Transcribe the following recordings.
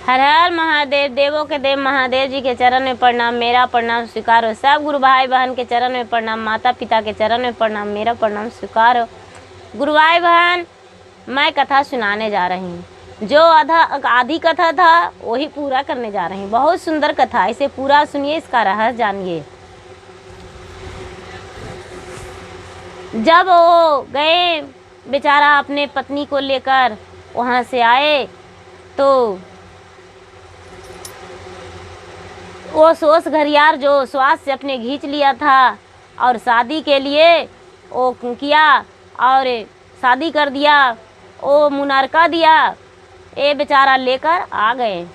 हर हर महादेव। देवों के देव महादेव जी के चरण में प्रणाम, मेरा प्रणाम स्वीकार हो। सब गुरु भाई बहन के चरण में प्रणाम, माता पिता के चरण में प्रणाम, मेरा प्रणाम स्वीकार हो। गुरु भाई बहन, मैं कथा सुनाने जा रही हूँ। जो आधी कथा था वही पूरा करने जा रही हूँ। बहुत सुंदर कथा, इसे पूरा सुनिए, इसका रहस्य जानिए। जब वो गए बेचारा अपने पत्नी को लेकर वहाँ से आए तो वो सोच घरियार जो श्वास से अपने खींच लिया था और शादी के लिए वो किया और शादी कर दिया, वो मुनारका दिया, ये बेचारा लेकर आ गए।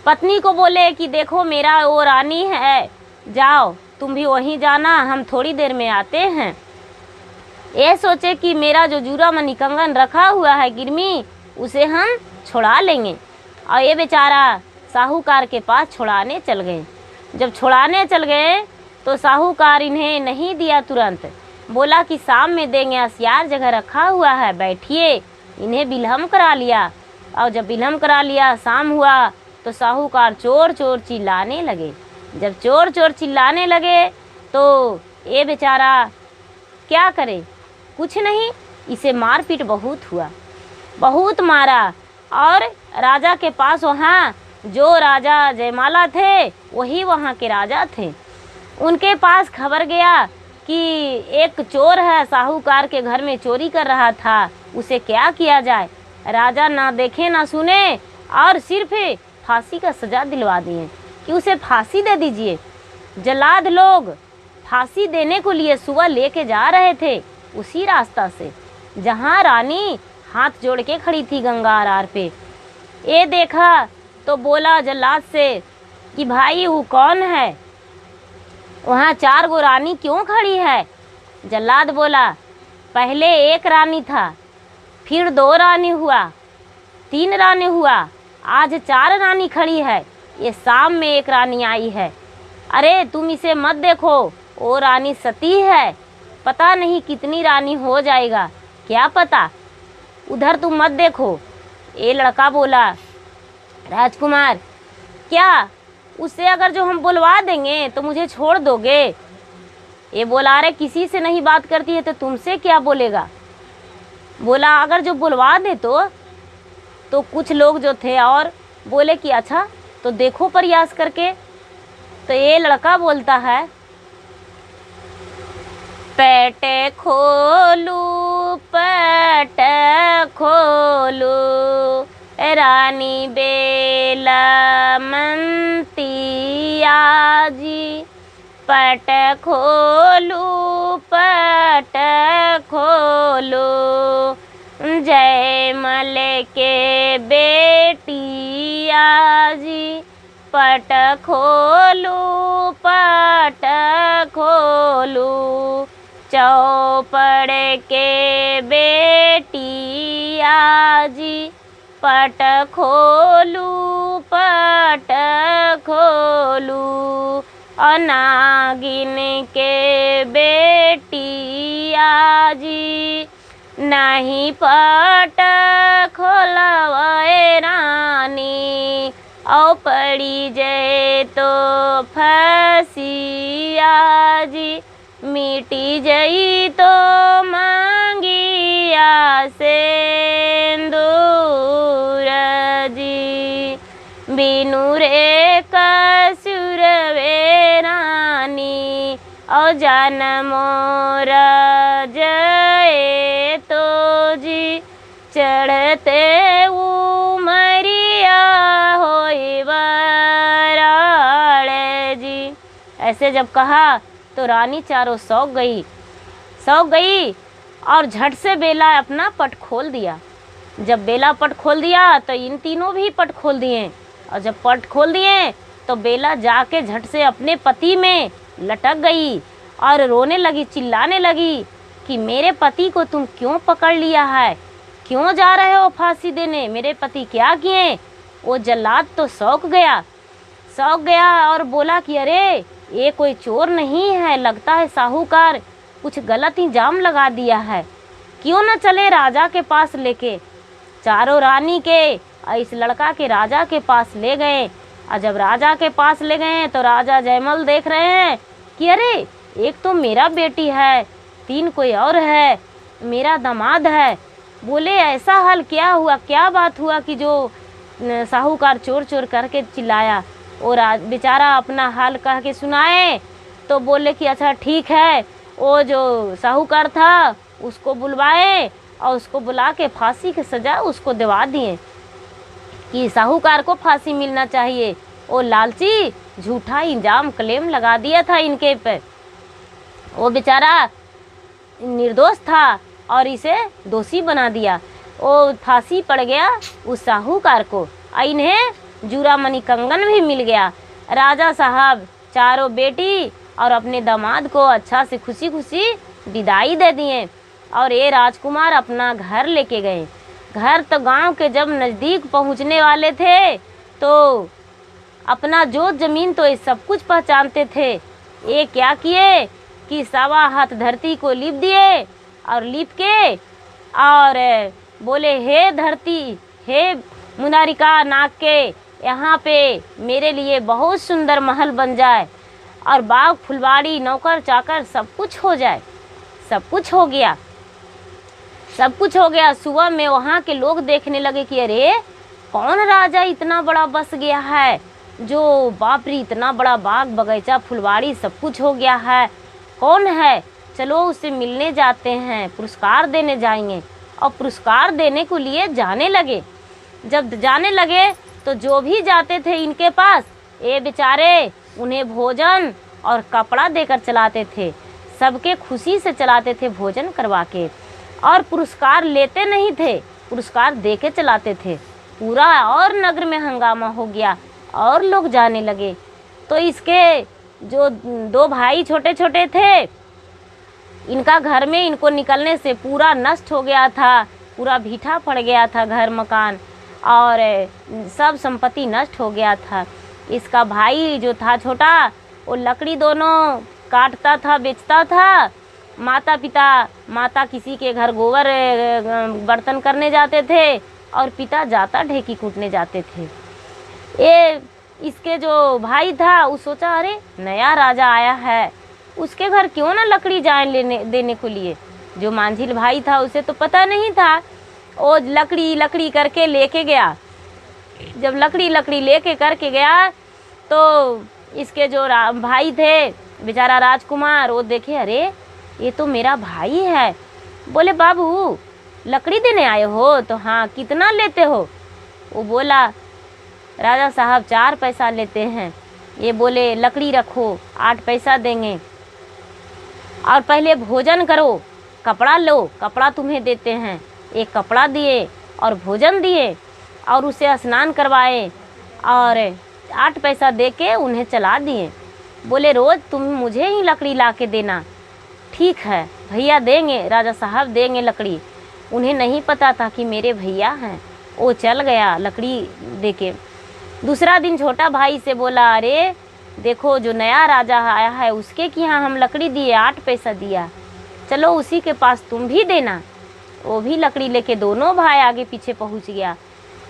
पत्नी को बोले कि देखो मेरा वो रानी है, जाओ तुम भी वहीं जाना, हम थोड़ी देर में आते हैं। ये सोचे कि मेरा जो जूरा मनी कंगन रखा हुआ है गिरमी, उसे हम छुड़ा लेंगे। और ये बेचारा साहूकार के पास छुड़ाने चल गए। जब छुड़ाने चल गए तो साहूकार इन्हें नहीं दिया तुरंत, बोला कि शाम में देंगे, होशियार जगह रखा हुआ है, बैठिए। इन्हें बिलहम करा लिया और जब बिलहम करा लिया, शाम हुआ तो साहूकार चोर चोर चिल्लाने लगे। जब चोर चोर चिल्लाने लगे तो ये बेचारा क्या करे, कुछ नहीं, इसे मारपीट बहुत हुआ, बहुत मारा। और राजा के पास वहाँ जो राजा जयमाला थे वही वहाँ के राजा थे, उनके पास खबर गया कि एक चोर है, साहूकार के घर में चोरी कर रहा था, उसे क्या किया जाए। राजा ना देखे ना सुने और सिर्फ फांसी का सज़ा दिलवा दिए कि उसे फांसी दे दीजिए। जल्लाद लोग फांसी देने को लिए सुबह लेके जा रहे थे उसी रास्ता से जहाँ रानी हाथ जोड़ के खड़ी थी गंगा आर पे। ये देखा तो बोला जल्लाद से कि भाई वो कौन है, वहाँ 4 गो रानी क्यों खड़ी है। जल्लाद बोला पहले एक रानी था, फिर 2 रानी हुआ, 3 रानी हुआ, आज 4 रानी खड़ी है, ये शाम में एक रानी आई है। अरे तुम इसे मत देखो, वो रानी सती है, पता नहीं कितनी रानी हो जाएगा, क्या पता, उधर तुम मत देखो। ये लड़का बोला राजकुमार क्या उससे अगर जो हम बुलवा देंगे तो मुझे छोड़ दोगे। ये बोला अरे किसी से नहीं बात करती है तो तुमसे क्या बोलेगा। बोला अगर जो बुलवा दे तो कुछ लोग जो थे और बोले कि अच्छा तो देखो प्रयास करके। तो ये लड़का बोलता है पेट खोलू पेट खोलू रानी बेला मंतिया जी, पट खोलू पट खोलू जयमल के बेटिया जी, पट खोलू पट खोलू चौपड़ के बेटिया जी, पट खोलू पट खोलू नागिन के बेटिया जी, नहीं पट खोलवाए रानी, औ पड़ी जाए तो फसिया जी, मिटी जई तो मांगिया सेंदूर जी, बिनु रे कसुर वे रानी, और जनमोर जय तो जी, चढ़ते उमरिया होई बराड़ जी। ऐसे जब कहा तो रानी चारों सौंक गई और झट से बेला अपना पट खोल दिया। जब बेला पट खोल दिया तो इन तीनों भी पट खोल दिए, और जब पट खोल दिए तो बेला जाके झट से अपने पति में लटक गई और रोने लगी, चिल्लाने लगी कि मेरे पति को तुम क्यों पकड़ लिया है, क्यों जा रहे हो फांसी देने, मेरे पति क्या किए। वो जल्लाद तो सौंक गया और बोला कि अरे ये कोई चोर नहीं है, लगता है साहूकार कुछ गलत इल्जाम लगा दिया है, क्यों न चले राजा के पास लेके। चारों रानी के और इस लड़का के राजा के पास ले गए। और जब राजा के पास ले गए तो राजा जयमल देख रहे हैं कि अरे एक तो मेरा बेटी है, 3 कोई और है, मेरा दामाद है। बोले ऐसा हाल क्या हुआ, क्या बात हुआ कि जो साहूकार चोर चोर करके चिल्लाया। और बेचारा अपना हाल कह के सुनाए तो बोले कि अच्छा ठीक है, वो जो साहूकार था उसको बुलवाए और उसको बुला के फांसी की सज़ा उसको दिवा दिए कि साहूकार को फांसी मिलना चाहिए। वो लालची झूठा इल्ज़ाम क्लेम लगा दिया था इनके पे। वो बेचारा निर्दोष था और इसे दोषी बना दिया। वो फांसी पड़ गया उस साहूकार को और इन्हें जूरामणि कंगन भी मिल गया। राजा साहब चारों बेटी और अपने दामाद को अच्छा से खुशी खुशी विदाई दे दिए और ये राजकुमार अपना घर लेके गए। घर तो गांव के जब नज़दीक पहुंचने वाले थे तो अपना जोत जमीन तो ये सब कुछ पहचानते थे। ये क्या किए कि 1.25 हाथ धरती को लीप दिए और लीप के और बोले हे धरती, हे मुनारिका नाग के, यहाँ पे मेरे लिए बहुत सुंदर महल बन जाए और बाग फुलवाड़ी नौकर चाकर सब कुछ हो जाए। सब कुछ हो गया, सब कुछ हो गया। सुबह में वहाँ के लोग देखने लगे कि अरे कौन राजा इतना बड़ा बस गया है, जो बाप रे इतना बड़ा बाग बगीचा फुलवाड़ी सब कुछ हो गया है, कौन है, चलो उसे मिलने जाते हैं, पुरस्कार देने जाएंगे। और पुरस्कार देने को लिए जाने लगे। जब जाने लगे तो जो भी जाते थे इनके पास ये बेचारे उन्हें भोजन और कपड़ा देकर चलाते थे। सबके खुशी से चलाते थे भोजन करवा के, और पुरस्कार लेते नहीं थे, पुरस्कार दे के चलाते थे। पूरा और नगर में हंगामा हो गया और लोग जाने लगे। तो इसके जो 2 भाई छोटे छोटे थे, इनका घर में इनको निकलने से पूरा नष्ट हो गया था, पूरा भीठा पड़ गया था घर मकान और सब संपत्ति नष्ट हो गया था। इसका भाई जो था छोटा वो लकड़ी दोनों काटता था, बेचता था। माता किसी के घर गोबर बर्तन करने जाते थे और पिता जाता ढेकी कूटने जाते थे। ये इसके जो भाई था वो सोचा अरे नया राजा आया है, उसके घर क्यों ना लकड़ी जाए लेने देने को लिए। जो मांझिल भाई था उसे तो पता नहीं था, वो लकड़ी करके लेके गया। जब लकड़ी लेके करके गया तो इसके जो भाई थे बेचारा राजकुमार, वो देखे अरे ये तो मेरा भाई है। बोले बाबू लकड़ी देने आए हो? तो हाँ, कितना लेते हो? वो बोला राजा साहब 4 पैसा लेते हैं। ये बोले लकड़ी रखो, 8 पैसा देंगे, और पहले भोजन करो, कपड़ा लो, कपड़ा तुम्हें देते हैं। एक कपड़ा दिए और भोजन दिए और उसे स्नान करवाए और 8 पैसा दे के उन्हें चला दिए। बोले रोज़ तुम मुझे ही लकड़ी ला के देना। ठीक है भैया देंगे, राजा साहब देंगे लकड़ी। उन्हें नहीं पता था कि मेरे भैया हैं। वो चल गया लकड़ी दे के। दूसरा दिन छोटा भाई से बोला अरे देखो जो नया राजा आया है उसके कि यहाँ हम लकड़ी दिए, 8 पैसा दिया, चलो उसी के पास तुम भी देना। वो भी लकड़ी लेके दोनों भाई आगे पीछे पहुँच गया।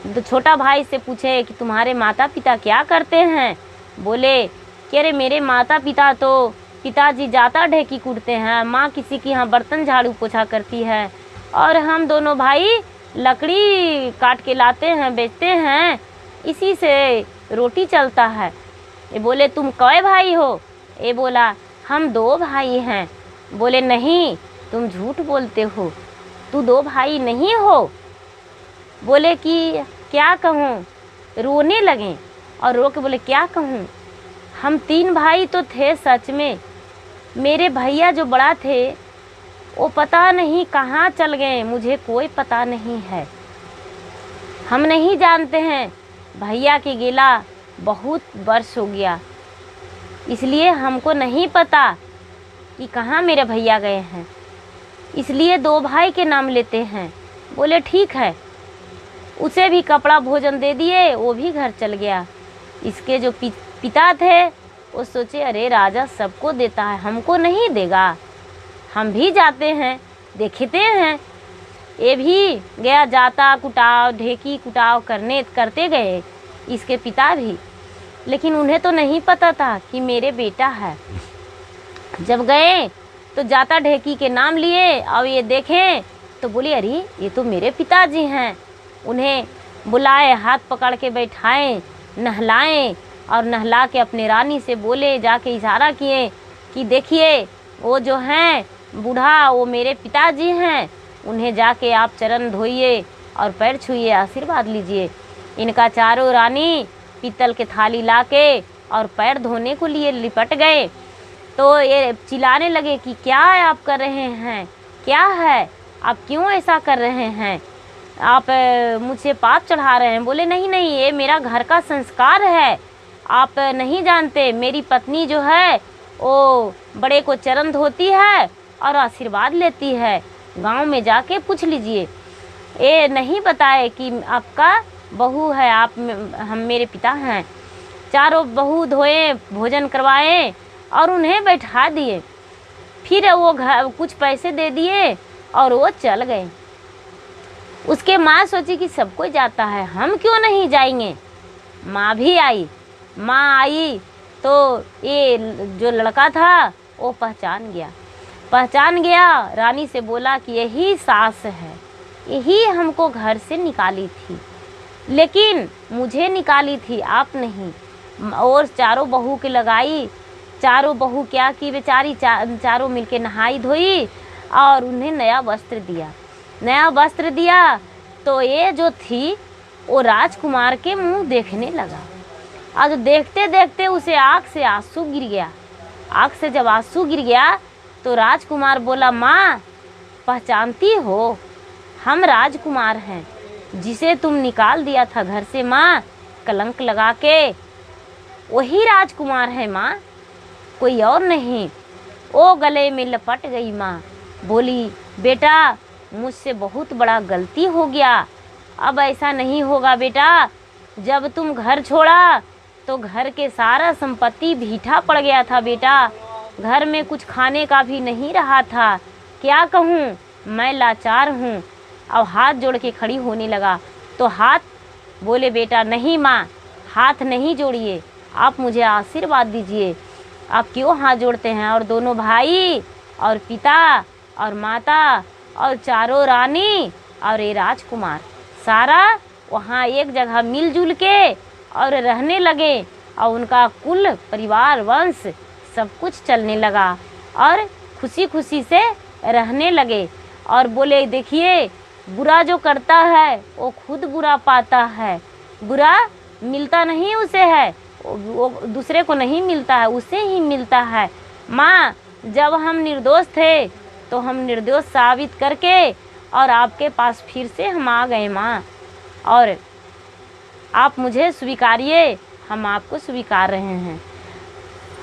तो छोटा भाई से पूछे कि तुम्हारे माता पिता क्या करते हैं? बोले कि अरे मेरे माता पिता तो पिताजी जाता ढेकी कूटते हैं, माँ किसी की यहाँ बर्तन झाड़ू पोछा करती है, और हम दोनों भाई लकड़ी काट के लाते हैं, बेचते हैं, इसी से रोटी चलता है। ये बोले तुम कई भाई हो? ये बोला हम 2 भाई हैं। बोले नहीं तुम झूठ बोलते हो, तू 2 भाई नहीं हो। बोले कि क्या कहूँ? रोने लगे और रो के बोले क्या कहूँ, हम 3 भाई तो थे सच में। मेरे भैया जो बड़ा थे वो पता नहीं कहाँ चल गए, मुझे कोई पता नहीं है। हम नहीं जानते हैं, भैया के गेला बहुत वर्ष हो गया, इसलिए हमको नहीं पता कि कहाँ मेरे भैया गए हैं, इसलिए 2 भाई के नाम लेते हैं। बोले ठीक है। उसे भी कपड़ा भोजन दे दिए, वो भी घर चल गया। इसके जो पिता थे वो सोचे अरे राजा सबको देता है, हमको नहीं देगा, हम भी जाते हैं देखते हैं। ये भी गया जाता कुटाव ढेकी कुटाव करते गए, इसके पिता भी। लेकिन उन्हें तो नहीं पता था कि मेरे बेटा है। जब गए तो जाता ढेकी के नाम लिए और ये देखें तो बोले अरे ये तो मेरे पिताजी हैं। उन्हें बुलाए, हाथ पकड़ के बैठाएं, नहलाएं और नहला के अपने रानी से बोले, जाके इशारा किए कि देखिए वो जो हैं बूढ़ा वो मेरे पिताजी हैं, उन्हें जाके आप चरण धोइए और पैर छुइए, आशीर्वाद लीजिए। इनका चारों रानी पीतल के थाली लाके और पैर धोने को लिए लिपट गए। तो ये चिल्लाने लगे कि क्या आप कर रहे हैं, क्या है, आप क्यों ऐसा कर रहे हैं, आप मुझसे पाप चढ़ा रहे हैं। बोले नहीं नहीं, ये मेरा घर का संस्कार है, आप नहीं जानते, मेरी पत्नी जो है वो बड़े को चरण धोती है और आशीर्वाद लेती है, गांव में जाके पूछ लीजिए। ये नहीं बताए कि आपका बहू है, आप हम मेरे पिता हैं। चारों बहू धोए, भोजन करवाए और उन्हें बैठा दिए। फिर वो घर कुछ पैसे दे दिए और वो चल गए। उसके माँ सोची कि सब कोई जाता है, हम क्यों नहीं जाएंगे। माँ भी आई। माँ आई तो ये जो लड़का था वो पहचान गया। रानी से बोला कि यही सास है, यही हमको घर से निकाली थी, लेकिन मुझे निकाली थी, आप नहीं। और चारों बहू के लगाई। चारों बहू क्या की बेचारी, चारों मिलके नहाई धोई और उन्हें नया वस्त्र दिया। तो ये जो थी वो राजकुमार के मुंह देखने लगा। और देखते देखते उसे आँख से आंसू गिर गया। तो राजकुमार बोला, माँ पहचानती हो, हम राजकुमार हैं, जिसे तुम निकाल दिया था घर से माँ, कलंक लगा के, वही राजकुमार है माँ, कोई और नहीं। वो गले में लपट गई। माँ बोली, बेटा मुझसे बहुत बड़ा गलती हो गया, अब ऐसा नहीं होगा बेटा। जब तुम घर छोड़ा तो घर के सारा संपत्ति भीठा पड़ गया था बेटा, घर में कुछ खाने का भी नहीं रहा था, क्या कहूँ, मैं लाचार हूँ। अब हाथ जोड़ के खड़ी होने लगा। तो बोले बेटा नहीं माँ, हाथ नहीं जोड़िए, आप मुझे आशीर्वाद दीजिए। आप क्यों हाथ जोड़ते हैं। और दोनों भाई और पिता और माता और चारों रानी और ये राजकुमार सारा वहाँ एक जगह मिलजुल के और रहने लगे और उनका कुल परिवार वंश सब कुछ चलने लगा और खुशी खुशी से रहने लगे। और बोले देखिए, बुरा जो करता है वो खुद बुरा पाता है, बुरा मिलता नहीं उसे है, वो दूसरे को नहीं मिलता है, उसे ही मिलता है। माँ जब हम निर्दोष थे तो हम निर्दोष साबित करके और आपके पास फिर से हम आ गए माँ, और आप मुझे स्वीकारिए, हम आपको स्वीकार रहे हैं।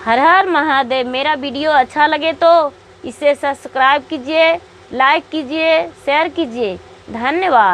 हर हर महादेव। मेरा वीडियो अच्छा लगे तो इसे सब्सक्राइब कीजिए, लाइक कीजिए, शेयर कीजिए। धन्यवाद।